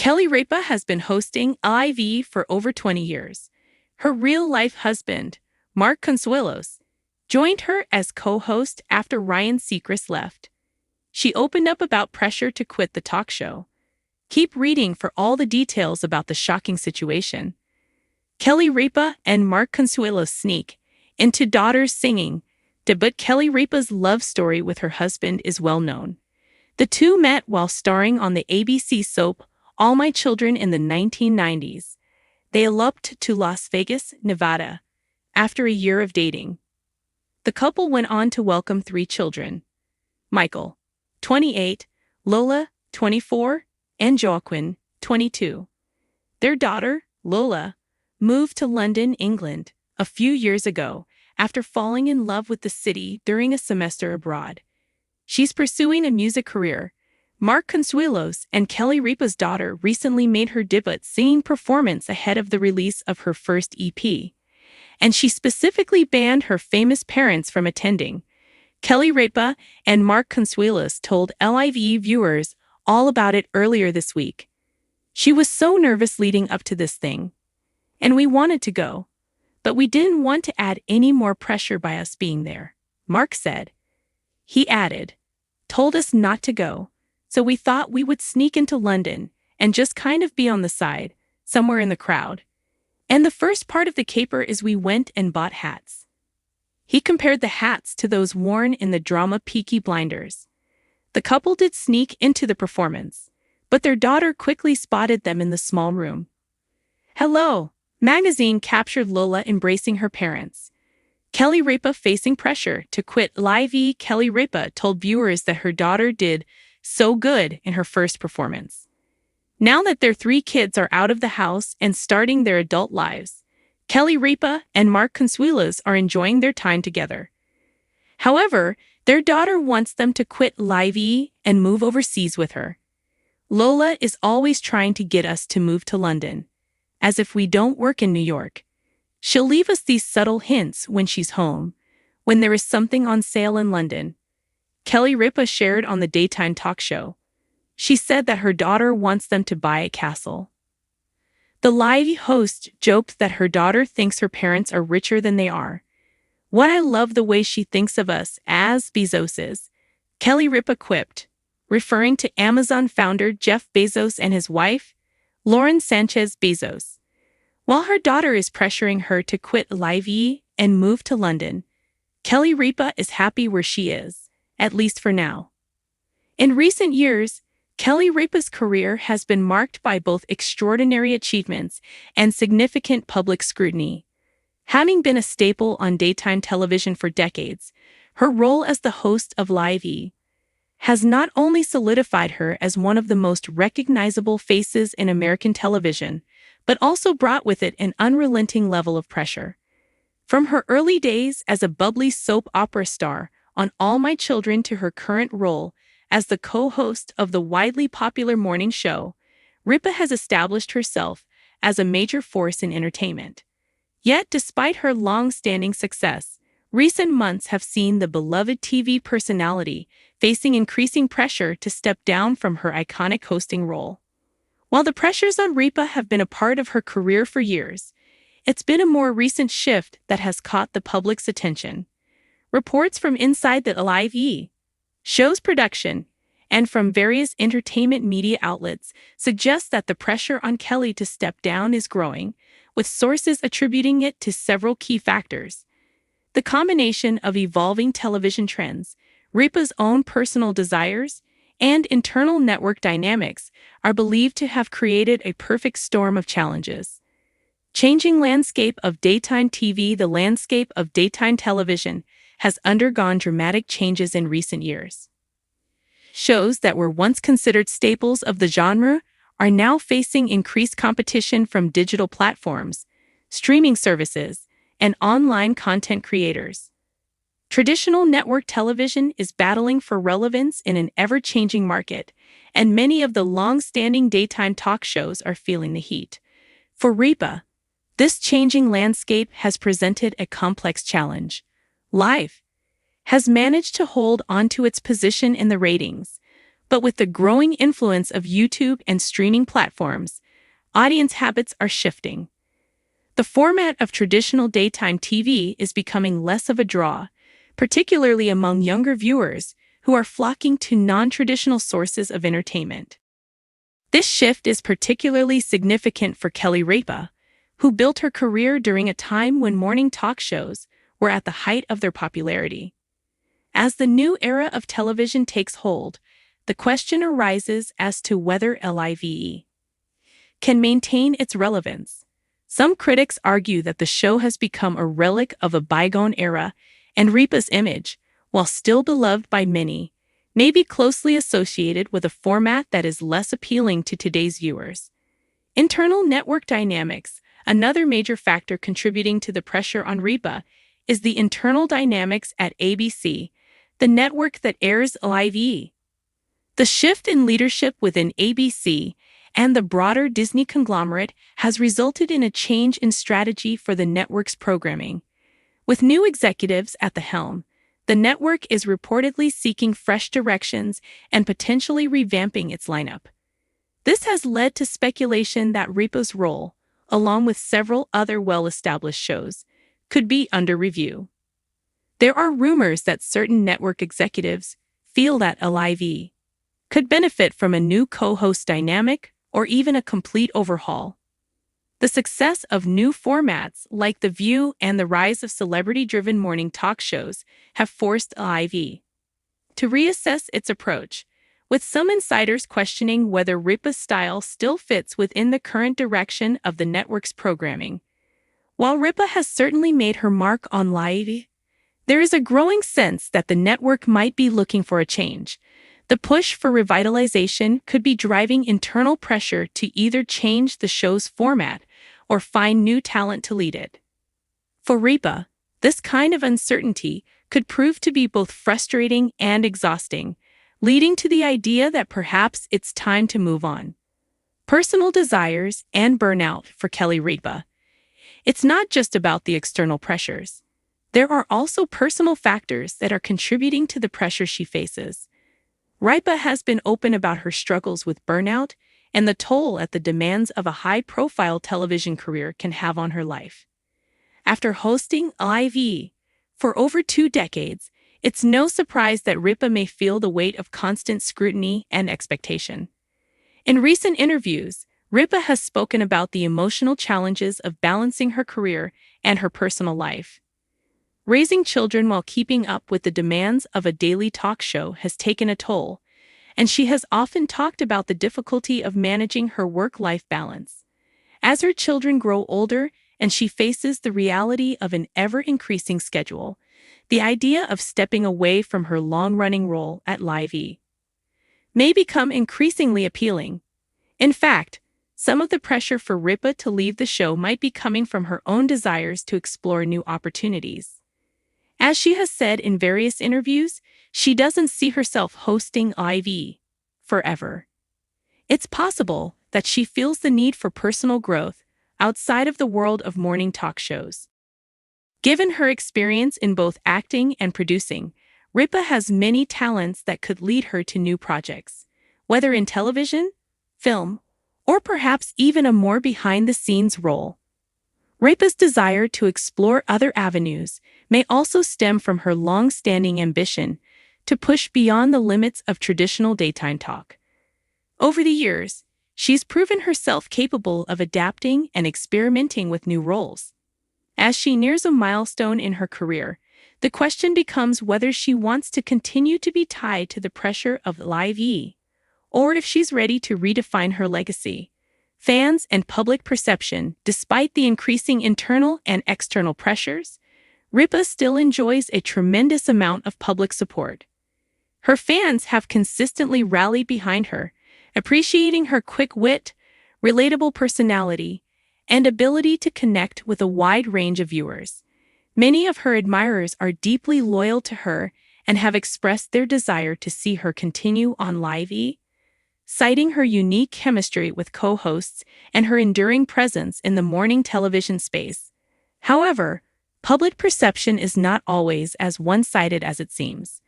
Kelly Ripa has been hosting LIV for over 20 years. Her real-life husband, Mark Consuelos, joined her as co-host after Ryan Seacrest left. She opened up about pressure to quit the talk show. Keep reading for all the details about the shocking situation. Kelly Ripa and Mark Consuelos sneak into daughters singing, but Kelly Ripa's love story with her husband is well known. The two met while starring on the ABC soap All My Children in the 1990s. They eloped to Las Vegas, Nevada, after a year of dating. The couple went on to welcome 3 children: Michael, 28, Lola, 24, and Joaquin, 22. Their daughter, Lola, moved to London, England, a few years ago after falling in love with the city during a semester abroad. She's pursuing a music career. Mark Consuelos and Kelly Ripa's daughter recently made her debut singing performance ahead of the release of her first EP, and she specifically banned her famous parents from attending. Kelly Ripa and Mark Consuelos told LIV viewers all about it earlier this week. "She was so nervous leading up to this thing, and we wanted to go, but we didn't want to add any more pressure by us being there," Mark said. He added, "Told us not to go, so we thought we would sneak into London and just kind of be on the side, somewhere in the crowd. And the first part of the caper is we went and bought hats." He compared the hats to those worn in the drama Peaky Blinders. The couple did sneak into the performance, but their daughter quickly spotted them in the small room. Hello magazine captured Lola embracing her parents. Kelly Ripa facing pressure to quit LIV. Kelly Ripa told viewers that her daughter did so good in her first performance. Now that their 3 kids are out of the house and starting their adult lives, Kelly Ripa and Mark Consuelos are enjoying their time together. However, their daughter wants them to quit LIV and move overseas with her. "Lola is always trying to get us to move to London, as if we don't work in New York. She'll leave us these subtle hints when she's home, when there is something on sale in London," Kelly Ripa shared on the daytime talk show. She said that her daughter wants them to buy a castle. The LIV host joked that her daughter thinks her parents are richer than they are. "What I love the way she thinks of us as Bezoses," Kelly Ripa quipped, referring to Amazon founder Jeff Bezos and his wife, Lauren Sanchez Bezos. While her daughter is pressuring her to quit LIV and move to London, Kelly Ripa is happy where she is, at least for now. In recent years, Kelly Ripa's career has been marked by both extraordinary achievements and significant public scrutiny. Having been a staple on daytime television for decades, her role as the host of LIV has not only solidified her as one of the most recognizable faces in American television, but also brought with it an unrelenting level of pressure. From her early days as a bubbly soap opera star on All My Children to her current role as the co-host of the widely popular morning show, Ripa has established herself as a major force in entertainment. Yet, despite her long-standing success, recent months have seen the beloved TV personality facing increasing pressure to step down from her iconic hosting role. While the pressures on Ripa have been a part of her career for years, it's been a more recent shift that has caught the public's attention. Reports from inside the LIV show's production and from various entertainment media outlets suggest that the pressure on Kelly to step down is growing, with sources attributing it to several key factors. The combination of evolving television trends, Ripa's own personal desires, and internal network dynamics are believed to have created a perfect storm of challenges. Changing landscape of daytime TV. The landscape of daytime television has undergone dramatic changes in recent years. Shows that were once considered staples of the genre are now facing increased competition from digital platforms, streaming services, and online content creators. Traditional network television is battling for relevance in an ever-changing market, and many of the long-standing daytime talk shows are feeling the heat. For Ripa, this changing landscape has presented a complex challenge. LIV has managed to hold onto its position in the ratings, But with the growing influence of YouTube and streaming platforms, audience habits are shifting. The format of traditional daytime TV is becoming less of a draw, particularly among younger viewers who are flocking to non-traditional sources of entertainment. This shift is particularly significant for Kelly Ripa, who built her career during a time when morning talk shows were at the height of their popularity. As the new era of television takes hold, the question arises as to whether LIVE can maintain its relevance. Some critics argue that the show has become a relic of a bygone era, and Ripa's image, while still beloved by many, may be closely associated with a format that is less appealing to today's viewers. Internal network dynamics. Another major factor contributing to the pressure on Ripa is the internal dynamics at ABC, the network that airs LIVE. The shift in leadership within ABC and the broader Disney conglomerate has resulted in a change in strategy for the network's programming. With new executives at the helm, the network is reportedly seeking fresh directions and potentially revamping its lineup. This has led to speculation that Ripa's role, along with several other well-established shows, could be under review. There are rumors that certain network executives feel that LIVE could benefit from a new co-host dynamic or even a complete overhaul. The success of new formats like The View and the rise of celebrity-driven morning talk shows have forced LIVE to reassess its approach, with some insiders questioning whether Ripa's style still fits within the current direction of the network's programming. While Ripa has certainly made her mark on LIVE, there is a growing sense that the network might be looking for a change. The push for revitalization could be driving internal pressure to either change the show's format or find new talent to lead it. For Ripa, this kind of uncertainty could prove to be both frustrating and exhausting, leading to the idea that perhaps it's time to move on. Personal desires and burnout for Kelly Ripa. It's not just about the external pressures. There are also personal factors that are contributing to the pressure she faces. Ripa has been open about her struggles with burnout and the toll that the demands of a high-profile television career can have on her life. After hosting LIVE for over 2 decades, it's no surprise that Ripa may feel the weight of constant scrutiny and expectation. In recent interviews, Ripa has spoken about the emotional challenges of balancing her career and her personal life. Raising children while keeping up with the demands of a daily talk show has taken a toll, and she has often talked about the difficulty of managing her work-life balance. As her children grow older and she faces the reality of an ever-increasing schedule, the idea of stepping away from her long-running role at LIVE may become increasingly appealing. In fact, some of the pressure for Ripa to leave the show might be coming from her own desires to explore new opportunities. As she has said in various interviews, she doesn't see herself hosting LIVE forever. It's possible that she feels the need for personal growth outside of the world of morning talk shows. Given her experience in both acting and producing, Ripa has many talents that could lead her to new projects, whether in television, film, or perhaps even a more behind-the-scenes role. Ripa's desire to explore other avenues may also stem from her long-standing ambition to push beyond the limits of traditional daytime talk. Over the years, she's proven herself capable of adapting and experimenting with new roles. As she nears a milestone in her career, the question becomes whether she wants to continue to be tied to the pressure of LIVE, or if she's ready to redefine her legacy. Fans and public perception. Despite the increasing internal and external pressures, Ripa still enjoys a tremendous amount of public support. Her fans have consistently rallied behind her, appreciating her quick wit, relatable personality, and ability to connect with a wide range of viewers. Many of her admirers are deeply loyal to her and have expressed their desire to see her continue on LIVE, citing her unique chemistry with co-hosts and her enduring presence in the morning television space. However, public perception is not always as one-sided as it seems.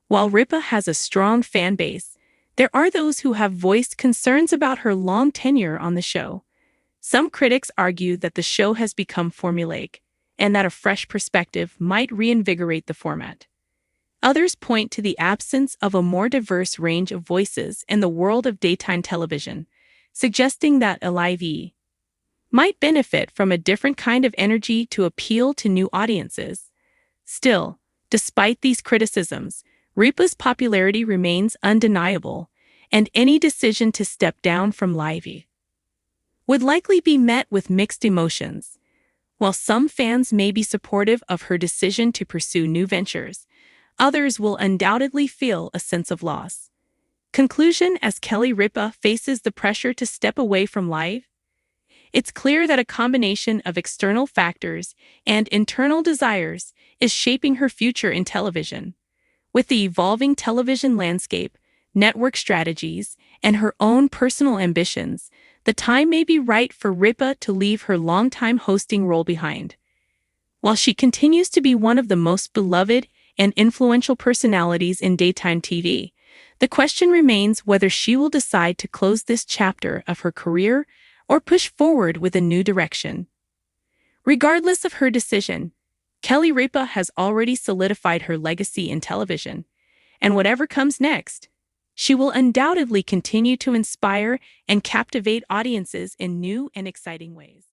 While Ripa has a strong fan base, There are those who have voiced concerns about her long tenure on the show. Some critics argue that the show has become formulaic and that a fresh perspective might reinvigorate the format. Others point to the absence of a more diverse range of voices in the world of daytime television, suggesting that LIV might benefit from a different kind of energy to appeal to new audiences. Still, despite these criticisms, Ripa's popularity remains undeniable, and any decision to step down from LIV would likely be met with mixed emotions. While some fans may be supportive of her decision to pursue new ventures, others will undoubtedly feel a sense of loss. Conclusion: as Kelly Ripa faces the pressure to step away from LIV, it's clear that a combination of external factors and internal desires is shaping her future in television. With the evolving television landscape, network strategies, and her own personal ambitions, the time may be right for Ripa to leave her longtime hosting role behind. While she continues to be one of the most beloved and influential personalities in daytime TV, the question remains whether she will decide to close this chapter of her career or push forward with a new direction. Regardless of her decision, Kelly Ripa has already solidified her legacy in television, and whatever comes next, she will undoubtedly continue to inspire and captivate audiences in new and exciting ways.